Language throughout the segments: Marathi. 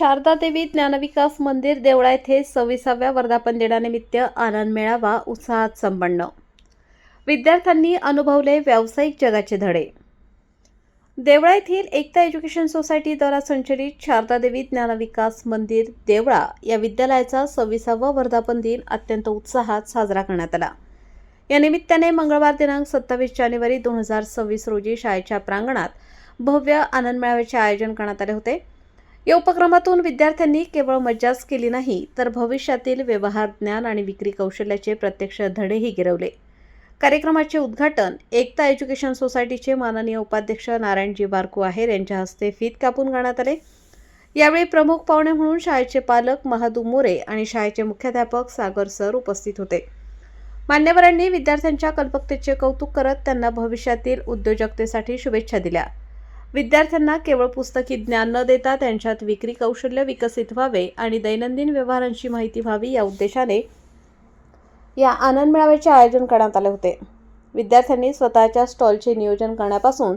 शारदा देवी ज्ञानविकास मंदिर देवळा येथे 26व्या वर्धापन दिनानिमित्त आनंद मेळावा उत्साहात संपन्न। विद्यार्थ्यांनी अनुभवले व्यावसायिक जगाचे धडे। देवळा येथील एकता एज्युकेशन सोसायटी द्वारा संचलित शारदा देवी ज्ञानविकास मंदिर देवळा या विद्यालयाचा 26वा वर्धापन दिन अत्यंत उत्साहात साजरा करण्यात आला। या निमित्ताने मंगळवार दिनांक 27 जानेवारी 2026 रोजी शाळेच्या प्रांगणात भव्य आनंद मेळाव्याचे आयोजन करण्यात आले होते। या उपक्रमातून विद्यार्थ्यांनी केवळ मज्जाच केली नाही तर भविष्यातील व्यवहार ज्ञान आणि विक्री कौशल्याचे प्रत्यक्ष धडेही गिरवले। कार्यक्रमाचे उद्घाटन एकता एज्युकेशन सोसायटीचे माननीय उपाध्यक्ष नारायणजी बारकू आहेर यांच्या हस्ते फीत कापून करण्यात आले। यावेळी प्रमुख पाहुणे म्हणून शाळेचे पालक महादू मोरे आणि शाळेचे मुख्याध्यापक सागर सर उपस्थित होते। मान्यवरांनी विद्यार्थ्यांच्या कल्पकतेचे कौतुक करत त्यांना भविष्यातील उद्योजकतेसाठी शुभेच्छा दिल्या। विद्यार्थ्यांना केवळ पुस्तकी ज्ञान न देता त्यांच्यात विक्री कौशल्य विकसित व्हावे आणि दैनंदिन व्यवहारांची माहिती व्हावी या उद्देशाने या आनंद मेळाव्याचे आयोजन करण्यात आले होते। विद्यार्थ्यांनी स्वतःच्या स्टॉलचे नियोजन करण्यापासून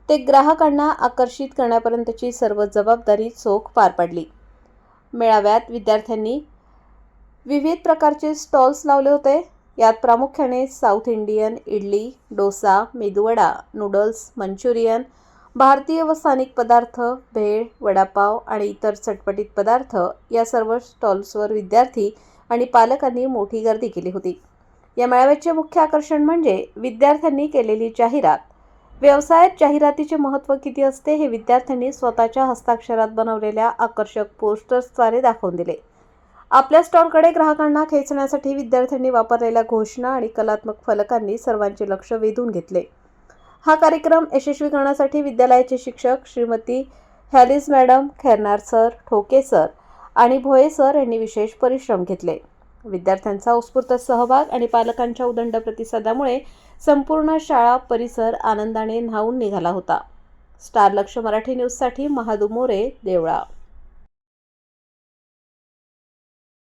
ते ग्राहकांना आकर्षित करण्यापर्यंतची सर्व जबाबदारी चोख पार पाडली। मेळाव्यात विद्यार्थ्यांनी विविध प्रकारचे स्टॉल्स लावले होते। यात प्रामुख्याने south Indian, idli, dosa, medu vada, noodles, Manchurian, भारतीय व स्थानिक पदार्थ, भेळ, वडापाव आणि इतर चटपटीत पदार्थ या सर्व स्टॉल्सवर विद्यार्थी आणि पालकांनी मोठी गर्दी केली होती। या मेळाव्याचे मुख्य आकर्षण म्हणजे विद्यार्थ्यांनी केलेली जाहिरात। व्यवसायात जाहिरातीचे महत्त्व किती असते हे विद्यार्थ्यांनी स्वतःच्या हस्ताक्षरात बनवलेल्या आकर्षक पोस्टर्सद्वारे दाखवून दिले। आपल्या स्टॉलकडे ग्राहकांना खेचण्यासाठी विद्यार्थ्यांनी वापरलेल्या घोषणा आणि कलात्मक फलकांनी सर्वांचे लक्ष वेधून घेतले। हा कार्यक्रम यशस्वी करण्यासाठी विद्यालयाचे शिक्षक श्रीमती हॅलिस मॅडम, खैरनार सर, ठोके सर आणि भोये सर यांनी विशेष परिश्रम घेतले। विद्यार्थ्यांचा उत्स्फूर्त सहभाग आणि पालकांच्या उदंड प्रतिसादामुळे संपूर्ण शाळा परिसर आनंदाने न्हाऊन निघाला होता। स्टार लक्ष मराठी न्यूजसाठी महादू मोरे, देवळा।